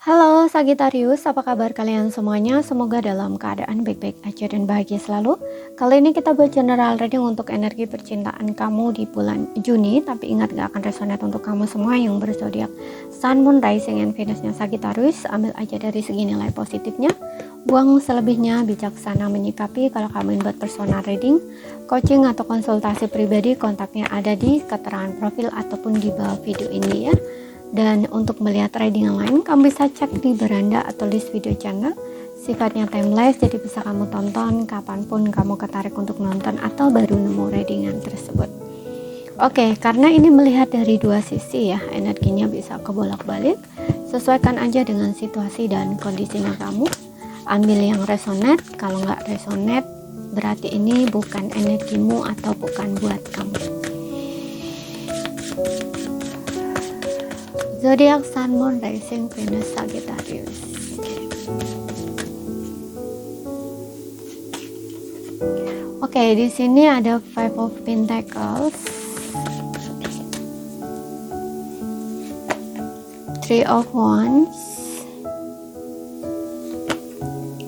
Halo Sagittarius, apa kabar kalian semuanya? Semoga dalam keadaan baik-baik aja dan bahagia selalu. Kali ini kita buat general reading untuk energi percintaan kamu di bulan Juni. Tapi ingat gak akan resonate untuk kamu semua yang berzodiak Sun, Moon, Rising, and Venusnya Sagittarius. Ambil aja dari segi nilai positifnya. Buang selebihnya, bijaksana menyikapi. Kalau kamu ingin buat personal reading, coaching atau konsultasi pribadi, kontaknya ada di keterangan profil ataupun di bawah video ini ya. Dan untuk melihat reading yang lain, kamu bisa cek di beranda atau list video channel. Sifatnya timeless, jadi bisa kamu tonton kapanpun kamu ketarik untuk nonton atau baru nemu readingan tersebut. Oke, karena ini melihat dari dua sisi ya, energinya bisa kebolak-balik. Sesuaikan aja dengan situasi dan kondisinya kamu. Ambil yang resonate, kalau nggak resonate berarti ini bukan energimu atau bukan buat kamu. Zodiak Sun, Moon, Rising, Venus, Sagittarius. Oke, di sini ada Five of Pentacles, Three of Wands,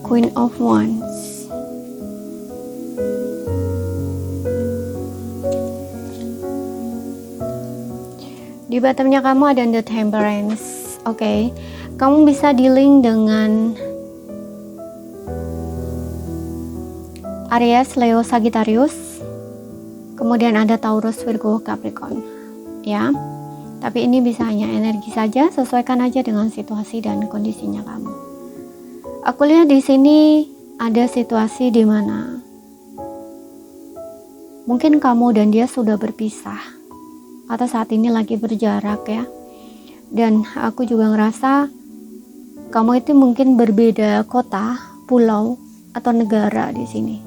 Queen of Wands. Di bottomnya kamu ada The Temperance. Oke, kamu bisa dealing dengan Aries, Leo, Sagittarius. Kemudian ada Taurus, Virgo, Capricorn. Ya, tapi ini bisa hanya energi saja. Sesuaikan aja dengan situasi dan kondisinya kamu. Aku lihat di sini ada situasi di mana mungkin kamu dan dia sudah berpisah atau saat ini lagi berjarak ya. Dan aku juga ngerasa kamu itu mungkin berbeda kota, pulau, atau negara di sini.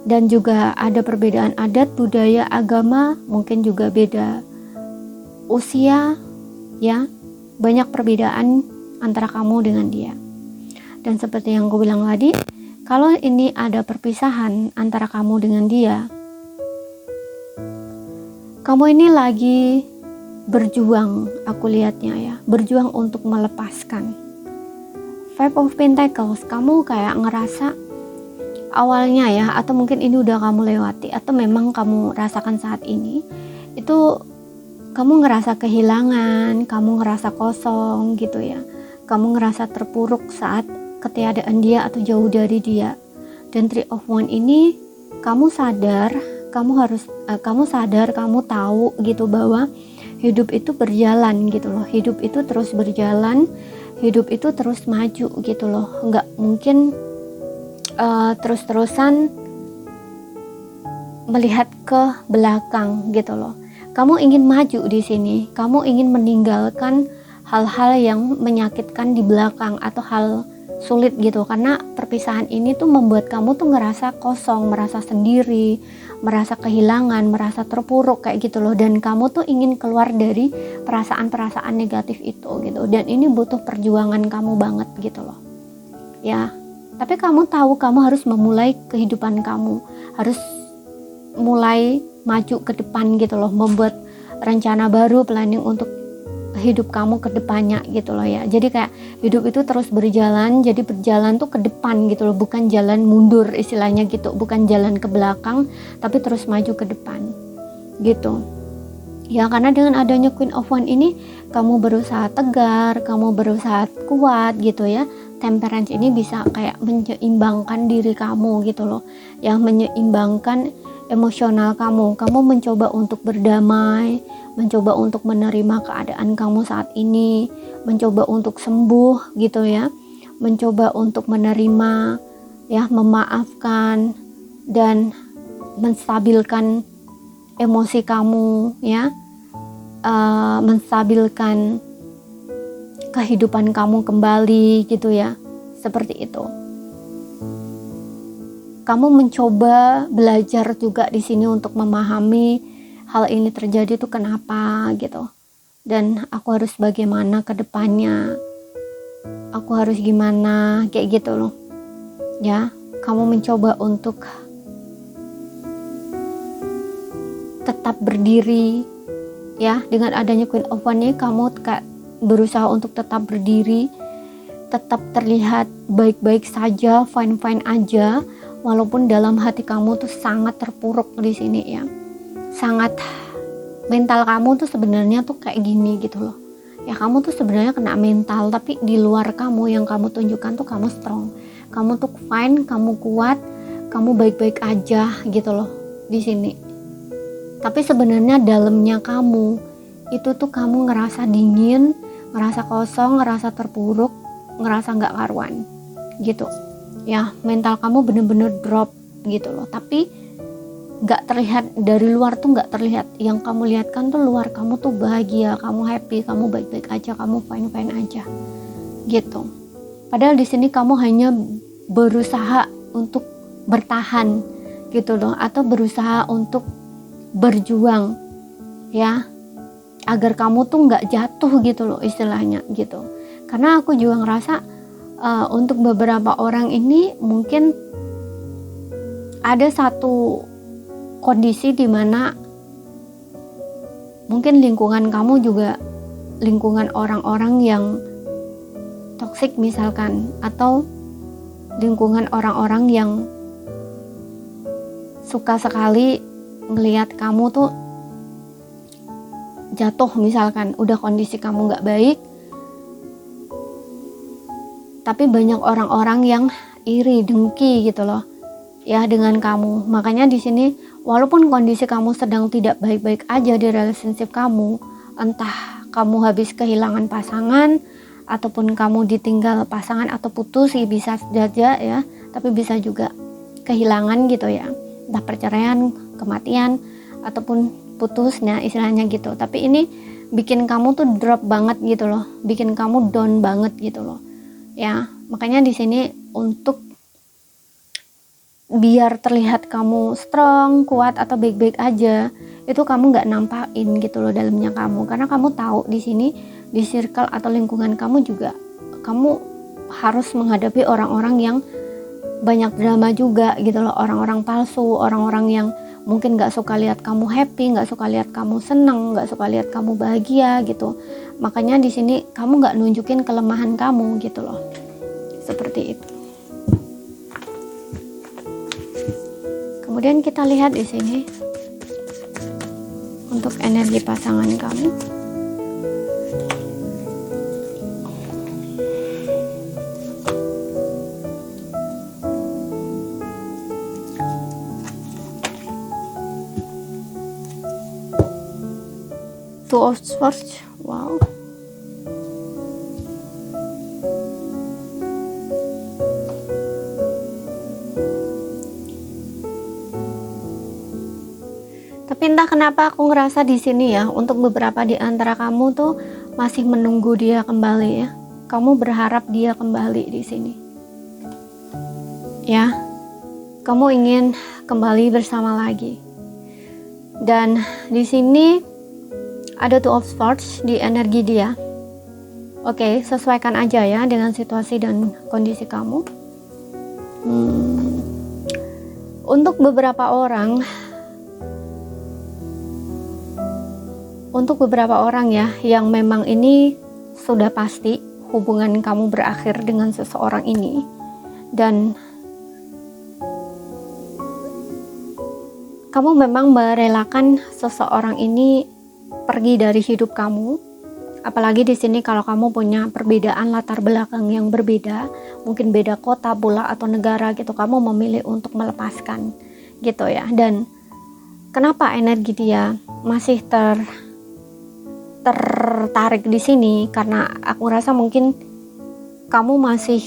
Dan juga ada perbedaan adat, budaya, agama, mungkin juga beda usia ya. Banyak perbedaan antara kamu dengan dia. Dan seperti yang aku bilang tadi, kalau ini ada perpisahan antara kamu dengan dia, kamu ini lagi berjuang, aku lihatnya ya, berjuang untuk melepaskan. Five of Pentacles, kamu kayak ngerasa awalnya ya, atau mungkin ini udah kamu lewati, atau memang kamu rasakan saat ini, itu kamu ngerasa kehilangan, kamu ngerasa kosong gitu ya. Kamu ngerasa terpuruk saat ketiadaan dia atau jauh dari dia. Dan Three of Wands ini, kamu sadar, kamu tahu gitu bahwa hidup itu berjalan gitu loh. Hidup itu terus berjalan, hidup itu terus maju gitu loh. Nggak mungkin terus-terusan melihat ke belakang gitu loh. Kamu ingin maju di sini, kamu ingin meninggalkan hal-hal yang menyakitkan di belakang atau hal sulit gitu, karena perpisahan ini tuh membuat kamu tuh ngerasa kosong, merasa sendiri, merasa kehilangan, merasa terpuruk kayak gitu loh. Dan kamu tuh ingin keluar dari perasaan-perasaan negatif itu gitu, dan ini butuh perjuangan kamu banget gitu loh ya. Tapi kamu tahu kamu harus memulai kehidupan kamu, harus mulai maju ke depan gitu loh, membuat rencana baru, planning untuk hidup kamu ke depannya gitu loh ya. Jadi kayak hidup itu terus berjalan, jadi berjalan tuh ke depan gitu loh, bukan jalan mundur istilahnya gitu, bukan jalan ke belakang, tapi terus maju ke depan gitu ya. Karena dengan adanya Queen of Wands ini, kamu berusaha tegar, kamu berusaha kuat gitu ya. Temperance ini bisa kayak menyeimbangkan diri kamu gitu loh, yang menyeimbangkan emosional kamu. Kamu mencoba untuk berdamai, mencoba untuk menerima keadaan kamu saat ini, mencoba untuk sembuh gitu ya, mencoba untuk menerima ya, memaafkan dan menstabilkan emosi kamu ya, menstabilkan kehidupan kamu kembali gitu ya, seperti itu. Kamu mencoba belajar juga di sini untuk memahami hal ini terjadi tuh kenapa gitu, dan aku harus bagaimana ke depannya, aku harus gimana kayak gitu loh ya. Kamu mencoba untuk tetap berdiri ya. Dengan adanya Queen of Wands ini, kamu berusaha untuk tetap berdiri, tetap terlihat baik-baik saja, fine-fine aja, walaupun dalam hati kamu tuh sangat terpuruk di sini ya. Sangat, mental kamu tuh sebenarnya tuh kayak gini gitu loh. Ya kamu tuh sebenarnya kena mental, tapi di luar kamu yang kamu tunjukkan tuh kamu strong. Kamu tuh fine, kamu kuat, kamu baik-baik aja gitu loh di sini. Tapi sebenarnya dalamnya kamu itu tuh kamu ngerasa dingin, ngerasa kosong, ngerasa terpuruk, ngerasa nggak karuan gitu. Ya mental kamu bener-bener drop gitu loh. Tapi nggak terlihat dari luar tuh, nggak terlihat. Yang kamu lihatkan tuh luar kamu tuh bahagia, kamu happy, kamu baik-baik aja, kamu fine-fine aja gitu. Padahal di sini kamu hanya berusaha untuk bertahan gitu loh, atau berusaha untuk berjuang ya, agar kamu tuh nggak jatuh gitu loh istilahnya gitu. Karena aku juga ngerasa untuk beberapa orang ini mungkin ada satu kondisi di mana mungkin lingkungan kamu juga lingkungan orang-orang yang toksik misalkan, atau lingkungan orang-orang yang suka sekali ngelihat kamu tuh jatuh misalkan, udah kondisi kamu nggak baik, tapi banyak orang-orang yang iri, dengki gitu loh ya dengan kamu. Makanya di sini walaupun kondisi kamu sedang tidak baik-baik aja di relationship kamu, entah kamu habis kehilangan pasangan, ataupun kamu ditinggal pasangan atau putus sih bisa saja ya, tapi bisa juga kehilangan gitu ya, entah perceraian, kematian, ataupun putusnya istilahnya gitu. Tapi ini bikin kamu tuh drop banget gitu loh, bikin kamu down banget gitu loh ya. Makanya di sini untuk biar terlihat kamu strong, kuat, atau baik-baik aja, itu kamu nggak nampakin gitu loh dalamnya kamu. Karena kamu tahu di sini, di circle atau lingkungan kamu juga, kamu harus menghadapi orang-orang yang banyak drama juga gitu loh, orang-orang palsu, orang-orang yang mungkin nggak suka lihat kamu happy, nggak suka lihat kamu seneng, nggak suka lihat kamu bahagia gitu. Makanya di sini kamu nggak nunjukin kelemahan kamu gitu loh, seperti itu. Kemudian kita lihat di sini untuk energi pasangan kamu. Two of Swords, wow. Tapi entah kenapa aku ngerasa di sini ya, untuk beberapa di antara kamu tuh masih menunggu dia kembali ya. Kamu berharap dia kembali di sini. Ya. Kamu ingin kembali bersama lagi. Dan di sini ada Two of Swords di energi dia. Oke, sesuaikan aja ya dengan situasi dan kondisi kamu. Untuk beberapa orang ya, yang memang ini sudah pasti hubungan kamu berakhir dengan seseorang ini, dan kamu memang merelakan seseorang ini pergi dari hidup kamu. Apalagi di sini kalau kamu punya perbedaan latar belakang yang berbeda, mungkin beda kota pula atau negara gitu, kamu memilih untuk melepaskan gitu ya. Dan kenapa energi dia masih tertarik di sini? Karena aku rasa mungkin kamu masih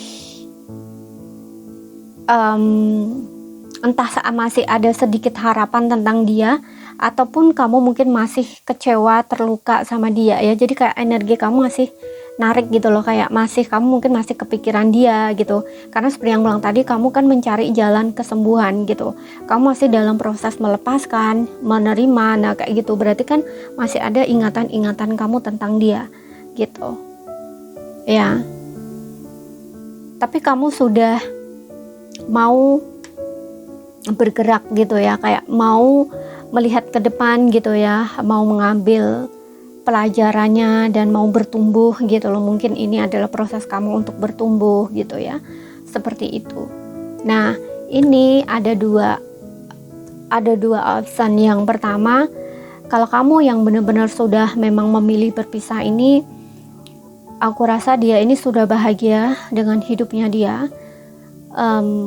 entah masih ada sedikit harapan tentang dia, ataupun kamu mungkin masih kecewa, terluka sama dia ya. Jadi kayak energi kamu masih narik gitu loh, kayak kamu mungkin masih kepikiran dia gitu. Karena seperti yang bilang tadi, kamu kan mencari jalan kesembuhan gitu. Kamu masih dalam proses melepaskan, menerima, nah kayak gitu. Berarti kan masih ada ingatan-ingatan kamu tentang dia gitu ya. Tapi kamu sudah mau bergerak gitu ya, kayak mau melihat ke depan gitu ya, mau mengambil pelajarannya dan mau bertumbuh gitu loh. Mungkin ini adalah proses kamu untuk bertumbuh gitu ya, seperti itu. Nah, ini ada dua option. Yang pertama, kalau kamu yang benar-benar sudah memang memilih berpisah ini, aku rasa dia ini sudah bahagia dengan hidupnya dia,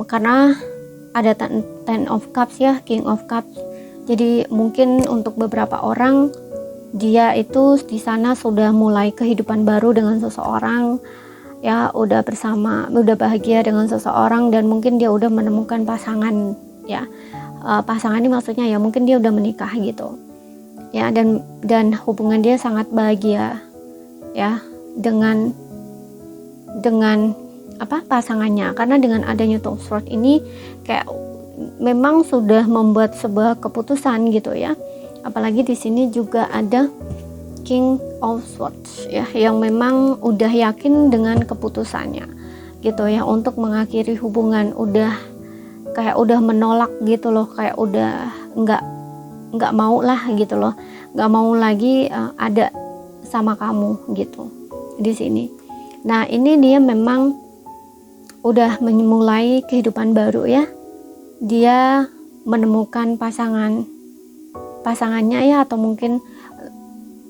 karena ada Ten of Cups ya, King of Cups. Jadi mungkin untuk beberapa orang dia itu di sana sudah mulai kehidupan baru dengan seseorang ya, udah bahagia dengan seseorang, dan mungkin dia udah menemukan pasangan ya. Pasangan ini maksudnya ya mungkin dia udah menikah gitu ya, dan hubungan dia sangat bahagia ya dengan pasangannya, karena dengan adanya Two of Swords ini kayak memang sudah membuat sebuah keputusan gitu ya. Apalagi di sini juga ada King of Swords ya, yang memang udah yakin dengan keputusannya gitu ya untuk mengakhiri hubungan, udah menolak gitu loh, kayak udah nggak mau lah gitu loh, nggak mau lagi ada sama kamu gitu di sini. Nah, ini dia memang udah memulai kehidupan baru ya, dia menemukan pasangannya ya, atau mungkin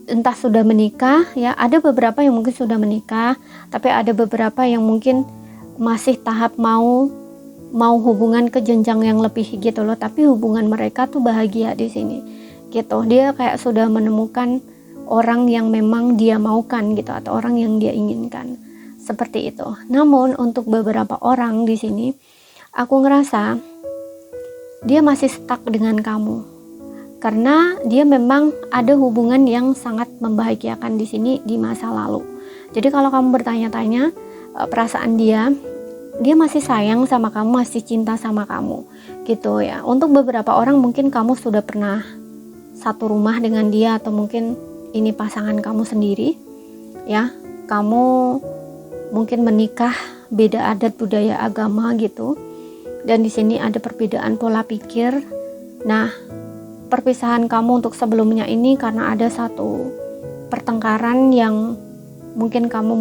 entah sudah menikah ya. Ada beberapa yang mungkin sudah menikah, tapi ada beberapa yang mungkin masih tahap mau hubungan ke jenjang yang lebih gitu loh, tapi hubungan mereka tuh bahagia di sini gitu. Dia kayak sudah menemukan orang yang memang dia maukan gitu, atau orang yang dia inginkan, seperti itu. Namun untuk beberapa orang di sini, aku ngerasa dia masih stuck dengan kamu, karena dia memang ada hubungan yang sangat membahagiakan di sini di masa lalu. Jadi kalau kamu bertanya-tanya perasaan dia masih sayang sama kamu, masih cinta sama kamu gitu ya. Untuk beberapa orang mungkin kamu sudah pernah satu rumah dengan dia, atau mungkin ini pasangan kamu sendiri ya. Kamu mungkin menikah beda adat, budaya, agama gitu, dan di sini ada perbedaan pola pikir. Nah, perpisahan kamu untuk sebelumnya ini karena ada satu pertengkaran yang mungkin kamu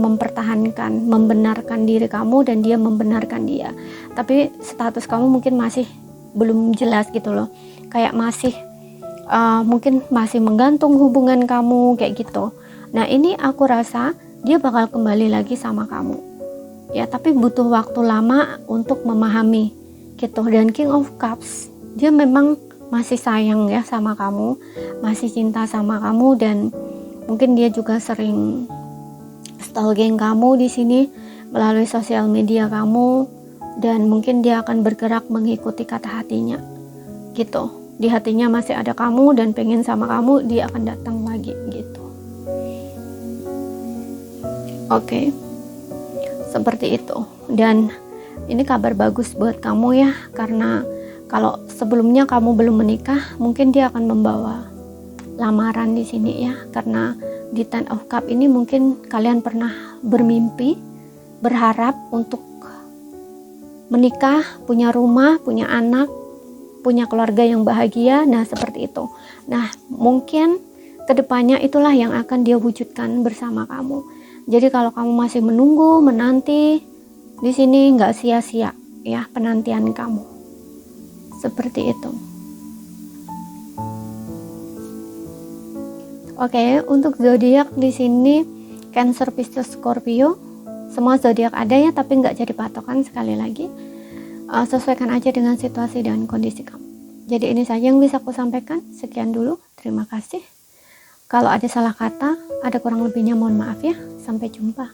membenarkan diri kamu, dan dia membenarkan dia, tapi status kamu mungkin masih belum jelas gitu loh, kayak masih mungkin masih menggantung hubungan kamu kayak gitu. Nah, ini aku rasa dia bakal kembali lagi sama kamu ya, tapi butuh waktu lama untuk memahami gitu. Dan King of Cups, dia memang masih sayang ya sama kamu, masih cinta sama kamu, dan mungkin dia juga sering stalking kamu di sini melalui sosial media kamu, dan mungkin dia akan bergerak mengikuti kata hatinya gitu. Di hatinya masih ada kamu dan pengen sama kamu, dia akan datang lagi gitu. Oke, seperti itu. Dan ini kabar bagus buat kamu ya, karena kalau sebelumnya kamu belum menikah, mungkin dia akan membawa lamaran di sini ya, karena di Ten of Cup ini mungkin kalian pernah bermimpi, berharap untuk menikah, punya rumah, punya anak, punya keluarga yang bahagia. Nah, seperti itu. Nah, mungkin kedepannya itulah yang akan dia wujudkan bersama kamu. Jadi kalau kamu masih menunggu, menanti, di sini nggak sia-sia ya penantian kamu. Seperti itu. Oke, untuk zodiak di sini Cancer, Pisces, Scorpio, semua zodiak ada ya, tapi nggak jadi patokan. Sekali lagi, sesuaikan aja dengan situasi dan kondisi kamu. Jadi ini saja yang bisa aku sampaikan. Sekian dulu, terima kasih. Kalau ada salah kata, ada kurang lebihnya mohon maaf ya. Sampai jumpa.